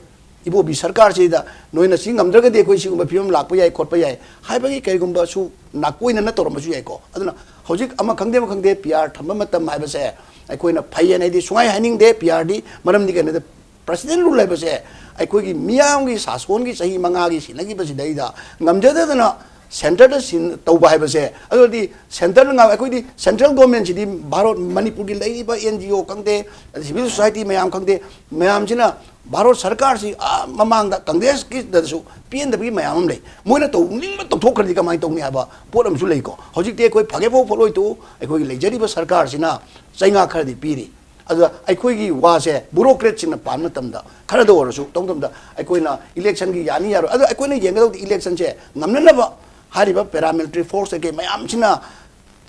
C: इबो भी सरकार से नोइना सिंगमद्रगदे अखोई सिगुम फिल्म लाप याय खोटप याय हाइबगी कैगुम सु नाकोइना न तोरमसु याय को अदुना हौजिक अमा खंगदे पियार थंबा मतम हाइबसे अखोइना फैयनैदि सुंगाय हाइनिंगदे पियार दी मरमदि कने प्रेसिडेंट रूल लेबसे अखोगी मियामगी सासोनगी सही मंगागी सिनगी बसिदैदा ngamjadana center da sin tauba haibase adodi center nga अखोदी सेंट्रल गवर्नमेंट सिदी भारत मणिपुर की लेइबा एनजीओ खंगदे सिविल सोसाइटी मयाम खंगदे मयाम जिना भारत सरकार से ममांग कांग्रेस की दसु पीएनडब्ल्यू मयाम ले मोइना तो निंग तो थोखरदि कमाई तौनी हाबा पोरम सु लेको हजिते कोई फगे फो फलोय तो अखोगी लेजरिबा सरकार सिना चैंगा खरदि पीरी अदा अखोगी वासे ब्यूरोक्रेट सिना पान तमदा खरद ओरसु तौतमदा अखोइना इलेक्शन की यानी यारो अदा अखोइना येंगदौ इलेक्शन से ngamnaba हारिबा पैरामिलिट्री फोर्स के मयाम सिना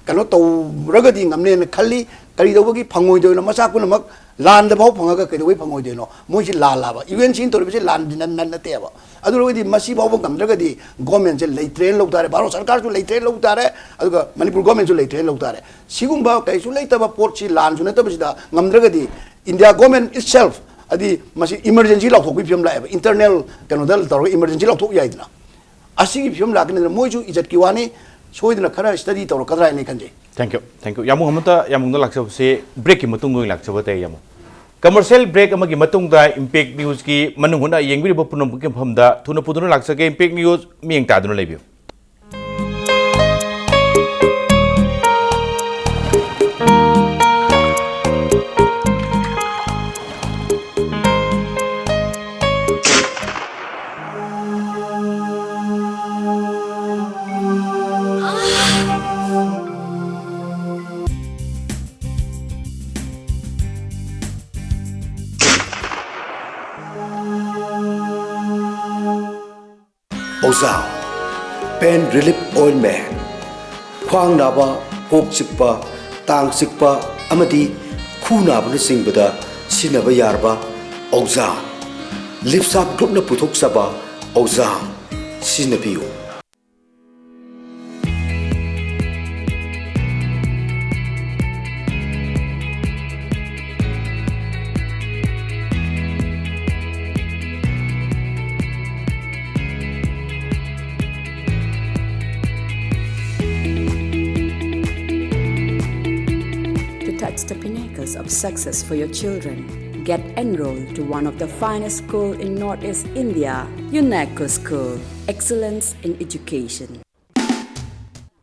C: कनो तौरगदि ngamने खल्ली करिदौबगी फंगोइदोनो मसाकुनमक लान दबाव फंगागा कइदोइ फंगोइदोनो मोइसि लालाबा यूएन सिन तोरबिसे लान दिन ननतेबा अदुरोइदि मसी बावबो ngamद्रगदि गवर्नमेंट से लेट्रेन लौतारे भारत सरकार सु लेट्रेन लौतारे अदुगा मणिपुर गवर्नमेंट सु लेट्रेन लौतारे सिगुंबा कैसु लेतबा पोर्टसि लान सु नतबसिदा ngamद्रगदि इंडिया गवर्नमेंट इटसेल्फ अदि मसी इमरजेंसी लौथोकि फिल्म लाएबा इंटरनल कनोदल तौर इमरजेंसी लौथोक याइदना असिगी फिल्म लाकने मोइजु इज्जत की वानी सोइदना खरा स्टडी तौर कदरा ने खंजे
A: थैंक यू यामु हमता यामुंग लाक्सबसे ब्रेक की मतुंग गोइंग लाक्सबते यामु कमर्शियल ब्रेक अमगी मतुंगदा इंपैक्ट न्यूज की मनुंग हुना येंगबिरिबो पुनम के फमदा थुना पुदुना लाक्सके इंपैक्ट न्यूज मियंग तादुना लेबियो
E: ओजा पेन रिलीफ ऑइंटमेंट ख्वांग नाबा कोक चिक्पा तांग चिक्पा अमदी खू नाबन सिंबदा सिनबा यारबा ओजा लिपसाप ग्रुपना पुथोकसबा ओजा सिनबियो
F: Touch the pinnacles of success for your children. Get enrolled to one of the finest schools in Northeast India, UNESCO School. Excellence in Education.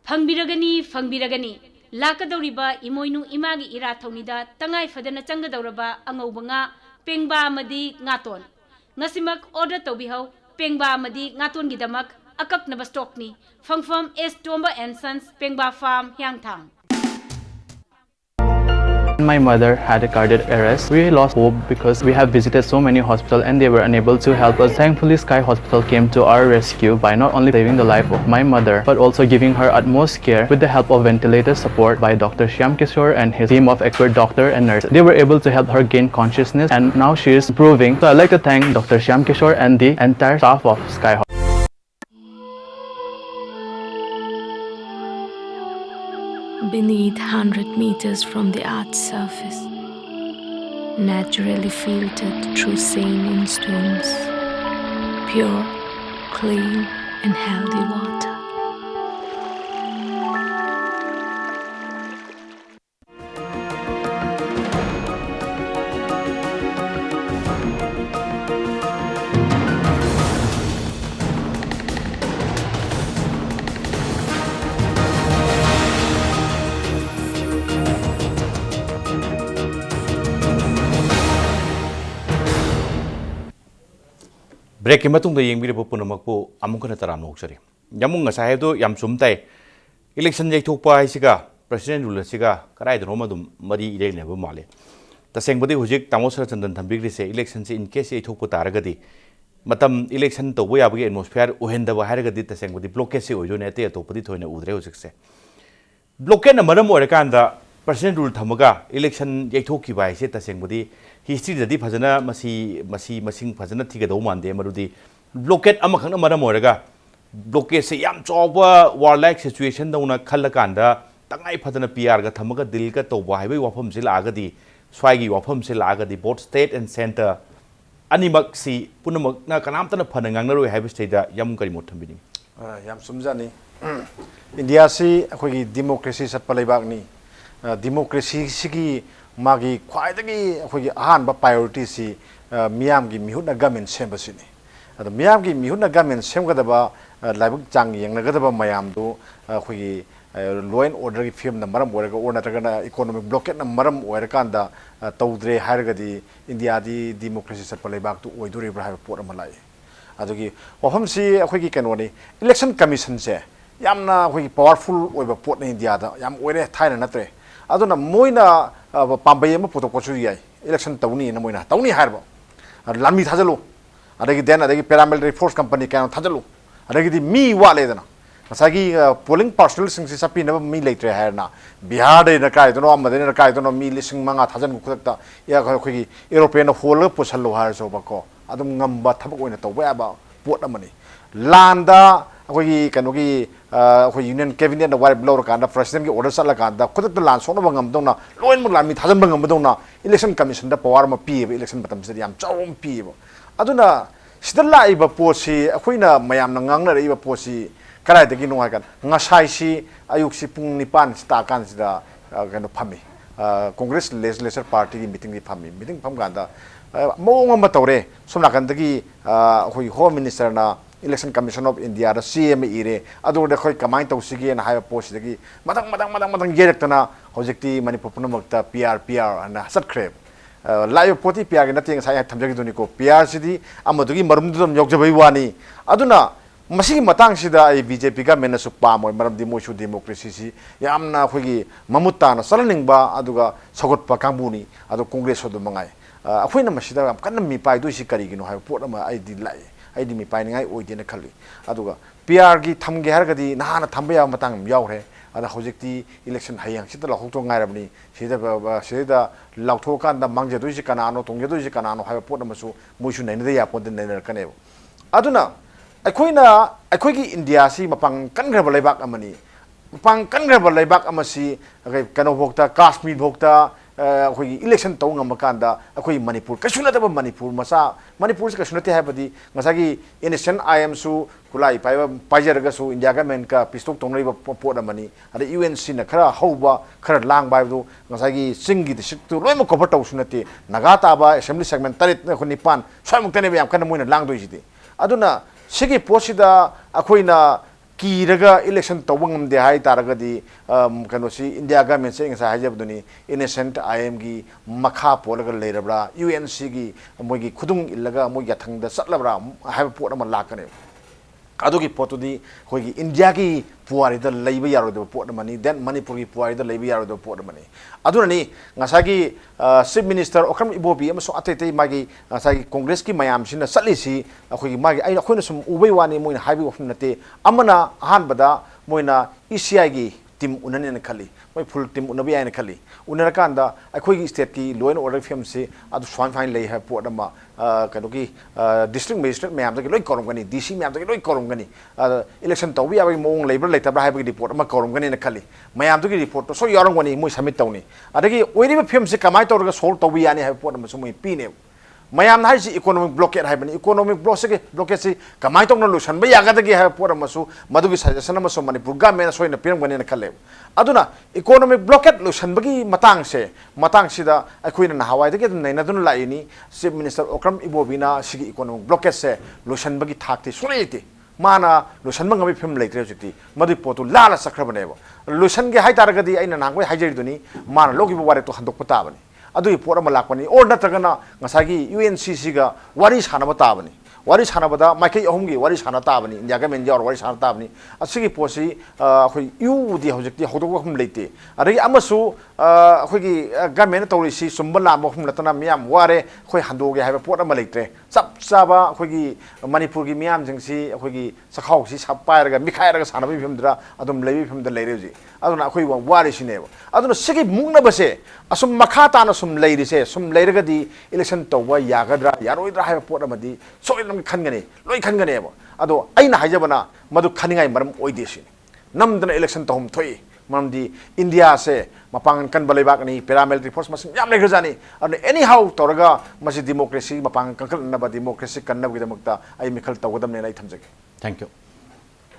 G: Fangbiragani, Lakadoriba, Imoinu Imagi Iratonida, Tangai Fadana Changadoraba, Angobanga, Pengba Madi Ngaton. Nasimak order Tobiho, Pengba Madi Ngaton Gidamak, Akak Nabastokni, Fangfam S. Tomba and Sons, Pengba Farm, Yangtang.
H: My mother had a cardiac arrest. We lost hope because we have visited so many hospitals and they were unable to help us. Thankfully, Sky Hospital came to our rescue by not only saving the life of my mother, but also giving her utmost care with the help of ventilator support by Dr. Shyam Kishore and his team of expert doctor and nurses. They were able to help her gain consciousness and now she is improving. So I'd like to thank Dr. Shyam Kishore and the entire staff of Sky Hospital.
I: Beneath 100 meters from the Earth's surface, naturally filtered through saline stones, pure, clean and healthy water.
A: Break की मतुंग दा येंगबिरिबो पुनमकपु अमुकना तराम नोकसरी यमुंग ngasa haydo yam sumtai election jai thokpa haisiga president rule siga karai do ma dum mari ire ne ba male tasengbadi hujik tamosra chandan thambigri se election se in case e thokpo taragadi matam election to boya bagi atmosphere uhenda ba haragadi tasengbadi blockade se ojo ne te atopadi thoina udre hujik se blockade na maram ore kanda president rule thamaga election yaithoki bai se tasengbadi history dadi phajana masing phajana thiga do mande marudi blockade amakhang na maram orega blockade se yam choba warlike situation dauna khalla kanda tangai phajana PR ga thamaga dil ka to ba haibai wafam se lagadi swagi wafam se lagadi both state and center animak si punamak na kanamta na phanangang na roi haibai state da yam kari mot thambini
D: yam sumjani India si akhoi democracy satpa leibak ni democracy sigi magi khwaidagi akhoi ahan ba priority si miyam gi mihutna government semba sini ado miyam gi mihutna government semgadaba laibuk chang yengnagadaba mayam do akhoi law and order ki film na maram orega or natagana economic blockade na maram oirakanda tawdre hairagadi India di democracy satpa leibak tu oidore bra ha pot amalai adogi wafam si akhoi ki kanoni election commission se yamna akhoi powerful oiba pot na India da yam oire thaina natre aduna moina pambai ma puto kochu yai election tawni na moina tawni harbo lami thajalu adagi den adagi paramilitary force company kan thajalu adagi di mi wale dana masagi polling personnel sing si sapi na mi leitre hairna bihar de na kai dono amade na kai dono mi lising manga thajan khudakta ya khoi european hole pusallo har so bako adum ngamba thabak oina tawba ba pot amani landa akhoi kanogi akhoi union cabinet na war blow kan da president ki order sala kan da khudakta lan sona bangam dona loin mu lami thajan bangam dona election commission da power ma pi election batam se yam chawm pi aduna sidalla iba posi akhoina mayam na ngangna iba posi karai dagi no kan ngasai si ayuk si pung nipan sta kan sida kano phami congress legislature party ki meeting ni phami meeting pham ganda mo ngam tawre somna kan dagi khoi home minister na election commission of India da CM ire adu da khoi kamai taw sige na ha post dagi madang gerektana hojekti manipur punamakta PR na sat kreb layo poti PR gi nating sai thamjagi duni ko PR sidi amadugi marum dum yokjabai wani aduna masigi matang sida ai BJP ga mena su pamoi maram di moishu democracy si yamna khogi mamuta na salaning ba aduga sagot pa kambuni adu congress odu mangai akhoina masida am kanna mi pai du si kari gino ha pot ama ai di lai ai di mi pai ngai oide na khali aduga PR gi thamge har ga di nahana thamba ya matang yaure ada hojekti election hayang sida la hokto ngai rabni sida lautho kan da mangje du si kanano tongje du si kanano ha pot ama su moishu nai ne ya pot ne ne kane aduna aikoigi India si mapang kangraba leibak amani mapang kangraba leibak amasi kano bokta Kashmir bokta aikoigi election taw ngamakanda akoi Manipur kasuna daba Manipur masa Manipur se kasuna te habadi ngasagi innocent IM su kulai paijarga su India government ka pistok tongrei ba pot amani ada UNC na khara hauba khara lang bai du ngasagi singi de siktu loima cover taw sunate nagata ba assembly segment tarit na khunipan swaimuk tane yam kana moina lang do jiti aduna sigi posida akoina kiraga election tawangam de hai taragadi kanosi India government se ngasa hajabduni innocent IM gi makha polaga leirabra UNC gi moigi khudung illaga moigi thangda satlabra hai pot ama lakane adugi potudi hoigi India gi puari da leiba yaro de pot mani then Manipur gi puari da leiba yaro de pot mani adunani ngasagi chief minister okram ibobi amaso atete magi ngasagi congress ki mayam sina salisi akhoi magi ai akhoi na sum ubei wani moina haibi of nate amana ahan bada moina ECI gi team unani na khali moi full team unabi ai na khali unarakanda akhoi gi state ki law and order firm se adu swine fine lei ha pot ama kanoki district magistrate mayam da loi korom gani DC mayam da loi korom gani election tawi abi mong labor leitabra haibi report ama korom gani na khali mayam da report to so yorong gani moi submit tawni adagi oiri firm se kamai tawra solve tawi yani ha pot ama so moi pine mayam hai si economic blockade hai bani economic blockade si kamai tong na solution ba yaga dagi ha pot ama so madugi suggestion ama so Manipur government so ina piram gani na khale aduna economic blockade solution bagi matang sida akoina na hawai dagi na na dun laini chief minister okram ibobina sigi economic blockade se solution bagi thakti suliti mana solution bangami film leitre jiti madu potu lala sakrabane solution ge hai taragadi aina nangoi haijari duni mana logi bo ware to handok patabani adui pot ama lakpani or natragana ngasagi UNCC ga wari sanaba tabani wari sana bada makai ahumgi wari sana tabani India government yaur wari sana tabani asigi posi khoi yu di hojekti hodok hum leite adagi amasu khoi gi government tawri si sumbala mo hum latana miyam ware khoi handoge haiba pot ama leite chap chaba khoi gi manipur gi miyam jingsi khoi gi sakhau si sapai raga mikhai raga sana bi phimdra adum lebi phimda leire ji aduna khoi wari sineba aduna sigi mungna base asum makhata na sum leire se sum leire ga di election tawba yagadra yaroidra haiba pot ama di so khangani loi khangani abo ado aina hajabana madu khaningai maram oide sin namdana election tahum thoi mamdi India se mapang kan balibak ni paramilitary force mas yam legrajani and anyhow toraga masi democracy mapang kankal na ba democracy kanna gidamakta ai mikhal tawgadam ne lai thamjage
A: thank you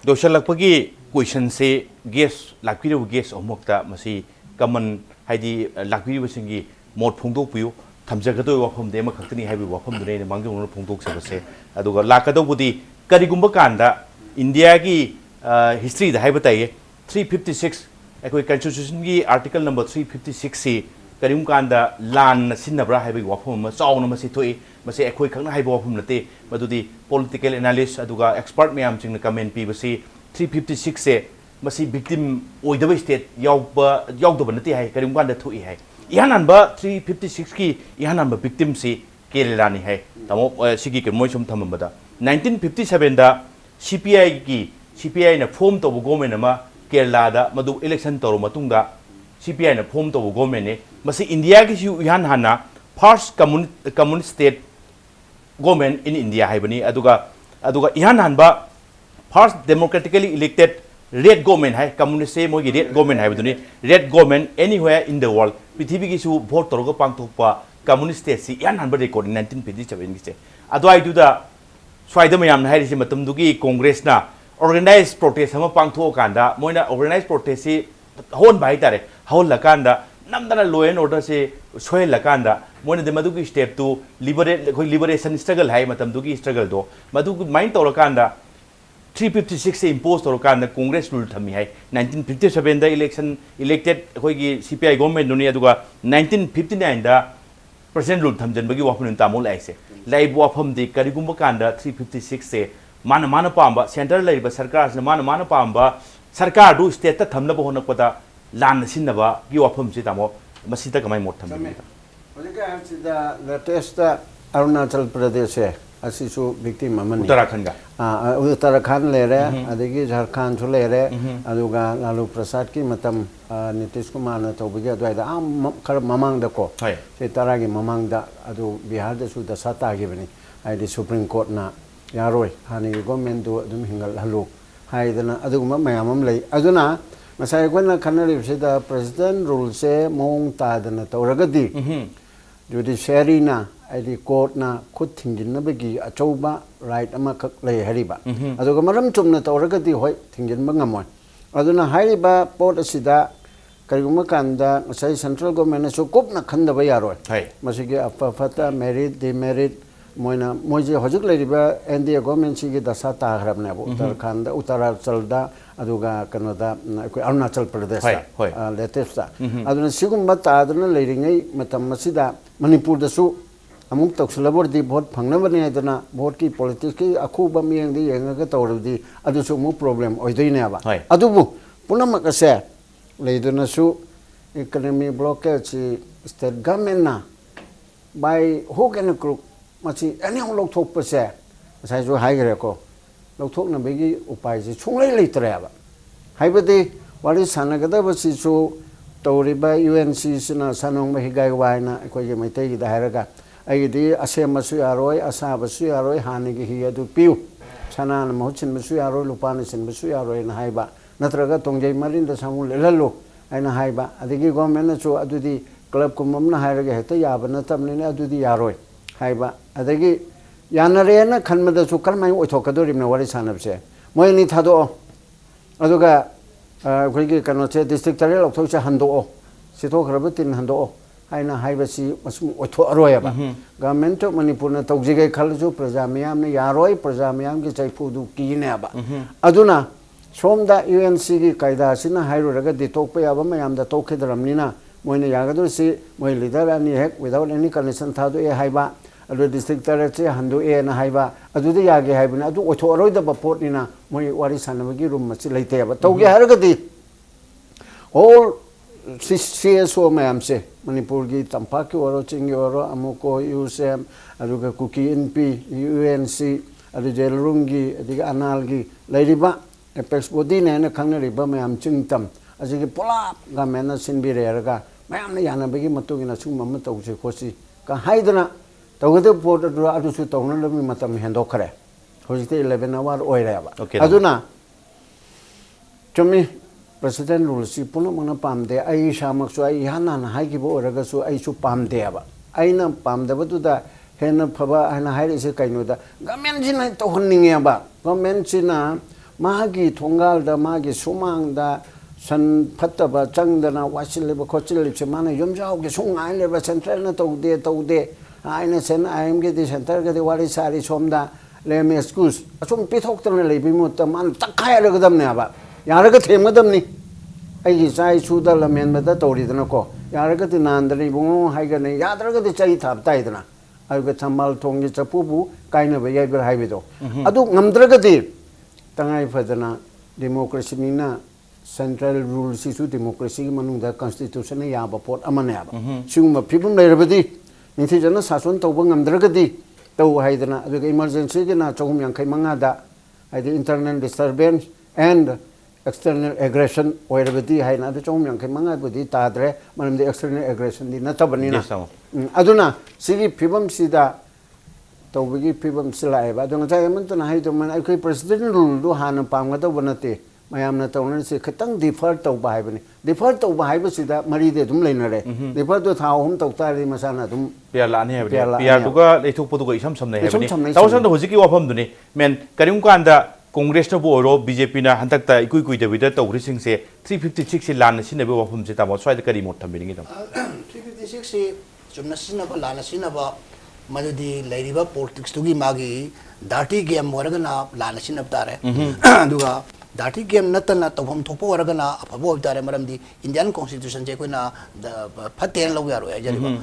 A: doshal lakpagi question se guest lakpiri guest omokta masi common haidi lakpiri wasingi mot phungdok piu thamjagado wafam de ma khaktani haibi wafam dune ne mangjong phungdok sabase aduga lakado budi karigumba kanda India ki history da haibatai 356 ekoi constitution ki article number 356 se karim kanda lan sinnabra haibi wafam ma chauna ma si thoi mase ekoi khangna haibi wafam nate madudi political analyst aduga expert myam chingna comment pi basi 356 se masi victim oidaba state yawdaba nate hai karim kanda thoi hai ihan ba 356 ki ihan ba victim si Kerala ni hai tamo sigi ke moi sum thamambada 1957 da CPI na form to government ma Kerala da madu election to matunga CPI na form to government ne masi India ki ihan hana first communist state government in India hai bani aduga ihan ba first democratically elected red government hai communist se moi red government hai baduni red government anywhere in the world prithibi ki su vote to ga pangthokpa communist state si ihan han ba record 1957 ki se adwai du da swaida mayam hai ri matam du ki congress na organized protest hama pangtho kanda moina organized protest si hon bai tare hol la kanda namdana law and order se soil la kanda moina de madu ki step to liberation struggle hai matam du ki struggle do madu mind to kanda 356 se imposed or kanda congress rule thami hai 1957 da election elected khoi gi CPI government dunia duga 1959 da president rule thamjan bagi wapun tamol ai se lai wafam de karigumba kanda 356 se mana pamba central lai ba sarkar se mana pamba sarkar du state ta thamna bo honakpada lan sinaba gi wafam se tamo masita kamai mot thambi
B: Olika sida latest Arunachal Pradesh asisu victim amani
A: Uttarakhand ga
B: Uttarakhand lere adigi Jharkhand su lere aduga Lalu Prasad ki matam Nitish Kumar na tawbigi adwaida kar mamang da ko se taragi mamang da adu Bihar da su da sata gi bani ai Supreme Court na yaroi hani government do adum hingal halu haidana aduguma mayamam lei aduna masai kwana khanari sida president rule se mong ta dana tawragadi judiciary na ai court na khut thingin na bagi achouba right ama khak lei hariba aduga maram chumna tawragadi hoi thingin ba ngamoi aduna hariba port asida kariguma kanda masai central government su kopna khanda ba yaroi masigi apa fata merit demerit moina moje hojik leriba NDA government sigi dasa ta harabne abu Uttarakhand Uttaranchal da aduga kanada ko Arunachal Pradesh latest aduna sigumba ta aduna leringai matam masida Manipur da su amuk taksulabor di vote phangna bani aduna vote ki politics ki akhuba mieng di yenga tawrudi adu su mu problem oidoi ne aba adubu punamak ase leiduna su economy blockage state government na by hook and crook machi any lok thok pase sai jo hai gre ko lok thok na begi upai ji chunglai leitre aba haibadi wali sanagada basi so tawriba UNC sina sanong ma higai waina ko ye maitai gi dairaga ai di asem masu yaroi asa basu yaroi hani gi hi adu piu sanan mohchin masu yaroi lupani sin masu yaroi na haiba natraga tongjai marin da samul lelo aina haiba adigi government na so adudi club kumam na hairaga heta yaba na tamni ne adudi yaroi haiba adagi yanarena khanmada su kalmai othokadori na wari sanabse moini thado aduga khoi kano che district tare lokthok cha hando sito khrabatin hando haina haibasi masum otho aroya ba government of Manipur na tawjige khalju praja miyam ne yaroi praja miyam ki chaifu du kine ba aduna somda UNC gi kaida sina hairu raga ditokpa yaba mayam da tokhedaramnina moina yagador si moi leader ani hek without any condition thado e haiba अदु district director से हंदो ए ना हाइबा अदुदे यागे हाइबना अदु ओथोरोइदबा पोटनिना मोय वारी सानबगी room मसि लैतेबा तौगे हरगदी all CSO ma'am से मणिपुर की तंपाक की ओरो चिंगी ओरो अमुको यूसेम अदुगा कुकी एनपी यूएनसी अदु जेलरूम की अदिगा अनाल की लैरिबा एपेक्स बॉडी ने न खंगनरिबा मैम चिंगतम अजिगे पोलाप गमेना सिनबिरेरगा मैम ने यानबगी मतुगिना सुम मम तौसे खोसी का हाइदना तौगदे पोट अदुसु तौना लमी मतम हेंदोखरे होजिते 11 आवर ओइरेबा अदुना चुमी President rule si puno mana pamde ai shamak so ai hana na hai ki bo raga so ai su pamde aba ai na pamde ba tu da hena phaba hana hai se kaino da gamen jin to honning aba gamen china ma gi thongal da ma gi sumang da san phatta ba chang da na wasil le ba khochil le che mana yom jao ge sung ai le ba central na to de ai na sen ai am ge de center ge de wari sari som da le me schools asum pithok tan le bi mu ta man takai le ga dam ne aba यारग थेमदमनी आई चाई सुदा लमेन बदा तौरीदना को यारग ति नांदरी बुंगो हाइगने यादरग ति चाई थापताइदना आयुग thermal थोंगी चपुबु काइना बे याइबर हाइबेदो अदु ngमद्रग दि तंगाई फदना डेमोक्रेसी मीना सेंट्रल रूल सिसु डेमोक्रेसी की मनुंग दा कॉन्स्टिट्यूशन ने याबा पोट अमने याबा सिगुम फिबुम लेरबदी निथि जना शासन तौब ngमद्रग दि तौ हाइदना अदु इमरजेंसी के ना 385 दा आइदि internal disturbance and external aggression oirabadi haina adu chom yang khemanga budi tadre manam de external aggression di natabani na aduna sigi phibam sida tawbigi phibam silai ba dong jai man tuna hai dong man ai khoi president rule du hana pamga to banate mayam na tawna se khatang defer taw ba hai bani defer taw ba hai ba sida mari de dum leina re defer to thaw hum taw ta ri masana dum
A: piar la ni hai piar du ga leithuk podu ga isam samne hai bani tawsan do hojiki wafam du ni men karim kanda Congress ना बोरो BJP ना हंतक ता इकुई कुई दबिदा तौरिसिंग से 356 से लान सिनबे वफम से तामो स्वाइद करी मोट थमिरिंग दम
C: 356 से जुमना सिनबा लान सिनबा मदुदी लैरिबा पॉलिटिक्स तुगी मागी डार्टी गेम वरगना लान सिनब तारे दुगा डार्टी गेम नतना तोफम थोपो वरगना अफबो तारे मरमदी इंडियन कॉन्स्टिट्यूशन जे कोइना फतेन लो यारो जरिबा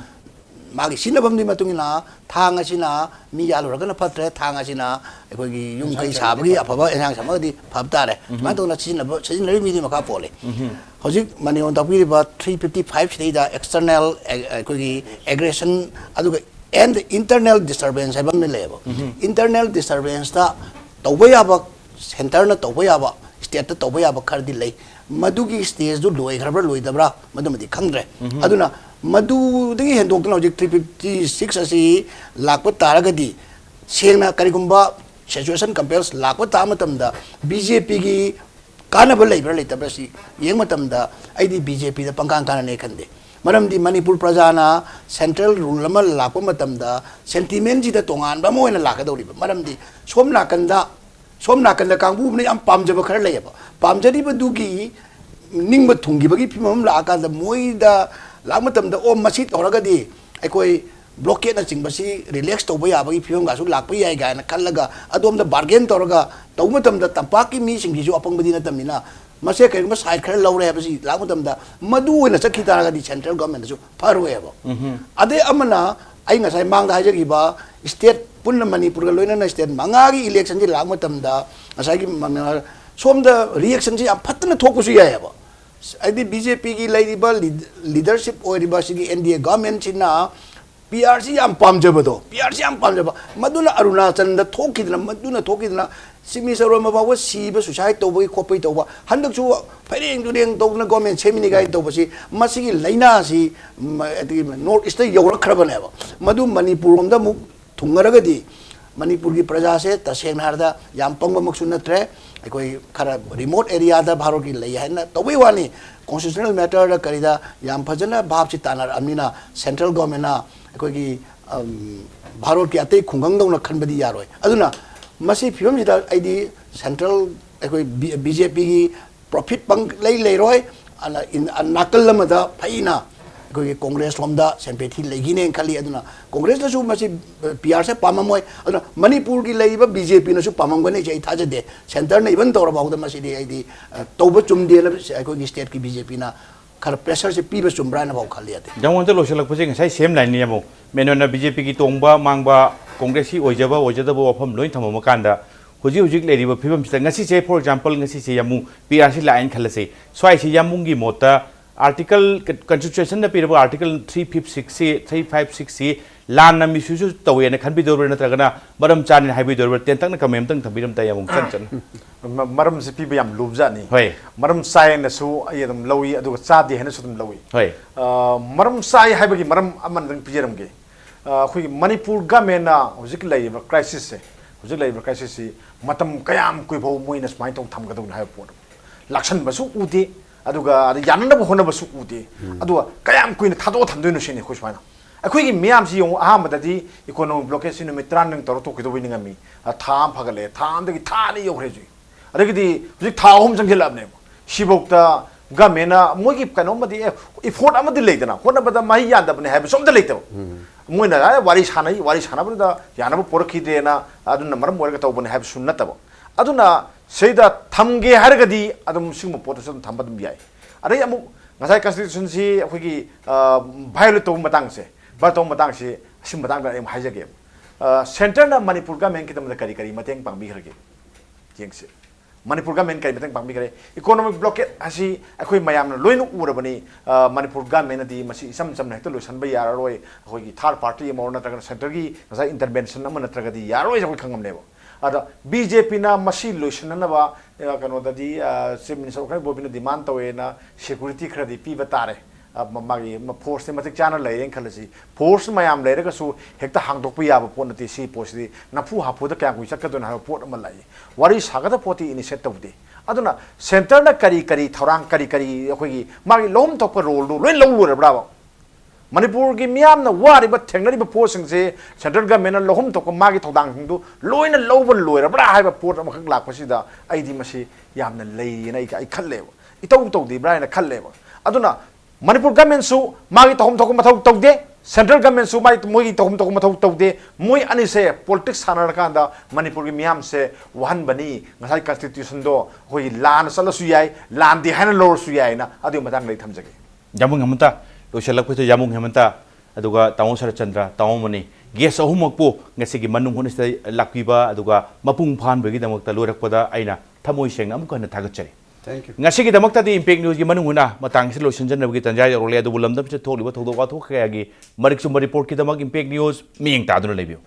C: मागी सिनबमदी मतुंगिना थांग असिना मी यालुरगना फत्रे थांग असिना अखोगी युम कई साबगी अफबा एनांग समगदी फबतारे मा तोना सिनलरी मिदी मका पोले हजिक माने on तपिरिबा 355 सिदा एक्सटर्नल अखोगी एग्रेशन अदुगा and internal disturbance हाबम ने लेबो internal disturbance ता तौबा याबा सेंटर ना तौबा याबा स्टेट ता तौबा याबा खरदी ले मदुगी स्टेज दु लोय खरबर लोय दबरा मदुमदी खंगरे अदुना मदुदगी हेंदोक्तना हजिक 356 असि Lakpa तारगदी सेंगना करिगुंबा situation compares Lakpa तामतमदा BJP की कानब लेबर लेतबरा सि येंगमतमदा आइदी बीजेपी दा पंकांग कानने खंदे मरमदी मणिपुर प्रजाना सेंट्रल रूल अमा लाकपा मतमदा सेंटिमेंट जिदा तोंगानबा मोयना लाकदौरिबा मरमदी सोमनाकंदा कांगबु ने याम पामजबा खर लेयबा पामजरिबा दुगी निंगबा थुंगिबगी फिमम लाकादा मोइदा लामतमदा ओ मसी तौरगदी अखोई ब्लॉकेट ना चिंबसी रिलैक्स तौबा याबगी फिमम गासु लाकपा याय गायना खल्लगा अदोमदा बार्गेन तौरगा तौमतमदा तंपाकी मी सिंगिजु अपंगबदी नतमिना मसे करिगमा साइड खर लौरे हबसी लामतमदा मदु ओइना चखि तारगदी सेंट्रल गवर्नमेंट सु फरवेबा अदे अमना आई ngasai mangda hajagiba state punna manipur ga loina na state mangagi election ji lagmatamda ngasai gi somda reaction ji am phatna thokusu yayaba adi BJP gi laidiba leadership oiriba sigi NDA government china PRC am pamjabado PRC am pamjaba maduna arunachal da thokidna simi saroma bawa siba susai tobai khopai toba handak chu phaireng dureng togna government semini gai toba si masigi laina si north east yora khrabane ba madu manipur omda mu thungaragadi manipur gi praja se taseng harda yam pangba maksu natre akoi khara remote area da bharot gi lai haina tobai wani constitutional matter da karida yam phajana bhab chi tanar amina central government na akoi gi bharot ki atei khungang dong na khanbadi yaroi aduna Masih film जिदा आईदी central अखोई BJP की profit पंग ले रोय नाकल lambda फैना अखोई कांग्रेस लोमदा सेंपेथी लेगिने खली अदुना कांग्रेस नसु मसी PR से पाममोय अदुना मणिपुर की लेइबा बीजेपी नसु पाममगने जे थाजदे सेंटर ने इवन तौर बाउदा मसी दे आईदी तौब चुमदे अखोई स्टेट की बीजेपी ना खर प्रेशर से पीबे चुम्ब्रा ना भाव खाली आते
A: जमोन तो लोशल लगपसे ngai सेम लाइन नि यामो मेनोना बीजेपी की तोंगबा मांगबा कांग्रेस की ओइजबा ओइजदबो वफम लोइन थमम कांदा हुजी हुजी लेरिबा फिबम सिता ngasi से फॉर एग्जांपल ngasi से यामु पीआरसी लाइन खलसे स्वाइ से यामुंगी मोता आर्टिकल कॉन्स्टिट्यूशन द पीरबो आर्टिकल 356 से 356 से लान नमी सुसु तवे ने खनबि दोर नत्रगना मरम चानि हाइबि दोर तेंतंग न कमेम तंग थबिरम ता यामुं चन
D: मरम से पीबे याम लुबजानी
A: होय
D: मरम साय नसु अयदम लवी अदु चादि हेनसु दम लवी
A: होय
D: मरम साय हाइबगी मरम अमन दंग पिजरमगे अखोई मणिपुर गवर्नमेंट हुजिक लाइब क्राइसिस से हुजिक लाइब क्राइसिस से मतम कयाम कुइबो मोइना स्माइन तों थमगदौ हाय पोड लक्षण बसु उदे अदुगा याननब होनबसु उदे अदुगा कयाम कुइन थादो थमदोइनो सिने खोसमाना अखोई मियाम से यों अहमददी इकोनॉमिक ब्लॉकेज सिनो मित्रान नंग तरो तो किदो बिनिंगमी थाम फगले थाम दगी थानी योखरेजु अदगदी हुजिक था होम जंगेलाबने शिबोक्ता गवर्नमेंट मोगी कनोमदी इफोर्ट अमदी लेदना होनबदा माही यादबने हाय सोमदा लेतब मोइना वारी सानबदा यानब पोरखिदेना अदुना मरम मोरगा तौबने हाय सुन्नतब अदुना सेदा थमगे हरगदी अदुम सिंग पोटसम थमबदम याय अरे अमु ngasai constitution si akhoi violate to matang se ba to matang si sim matang da em haijage center na manipur government ki tamda kari kari mateng pangbi kharge jengse manipur government kari mateng pangbi kare economic blockade asi akhoi mayam na loinu urabani manipur government di masi sam sam na hekta loisan ba yararoi akhoi ki third party amor na taga center gi ngasai intervention na na taga di yaroi akhoi khangam nebo ada BJP na masi loisan na ba kano da di chief minister khai bobina demand tawe na security khadi pi batare magi force se matik chana lai eng khalasi force mayam lai ra su hekta hangdok pi ya pon ti si post di nafu hapu da kya kuisa kadon ha pot ma lai wari sagada poti initiative de aduna center na kari kari thorang kari kari akhoi gi magi lom tok pa role do loin lo lu ra bravo Manipur की मियाम ना वारिबा थेंगनरिबा possessing से central government Lohum तो को मागी थोदांग Hindu लोइना lobe लोइरा बड़ा हाइबा pot अमखक लाखपसिदा आइदी मसी यामना लेयना आई खल्लेब इतौ तौदि ब्राइना खल्लेब अदुना Manipur government सु मागी तोहम तो को मथौ तौदे सेंट्रल गवर्नमेंट सु मागी मोगी तोहम तो को मथौ तौदे मोय अनि से पॉलिटिक्स सानर कांदा मणिपुर की मियाम से वहन बनी ngasai constitution दो होई लान सलसु याय लान दि हाना लोर सु याय ना अदु मतंग लै थमजगे
A: जामुंग हमता लोशलकपसे जामुंग हेमंता अदुगा ताओ सरचंद्र ताओ मनी गेस अहुमकपो ngasi gi manung honista lakpiba aduga mapung phan begi damakta lorakpada aina thamoi sengna amuk hana thagachari
B: thank you
A: ngasi gi damakta di impact news gi manung huna matang se lotion jan begi tanjai role adu bulamdam se tholiba thodo wa thok kaya gi marik sum report ki damak impact news miyeng ta dun lebiu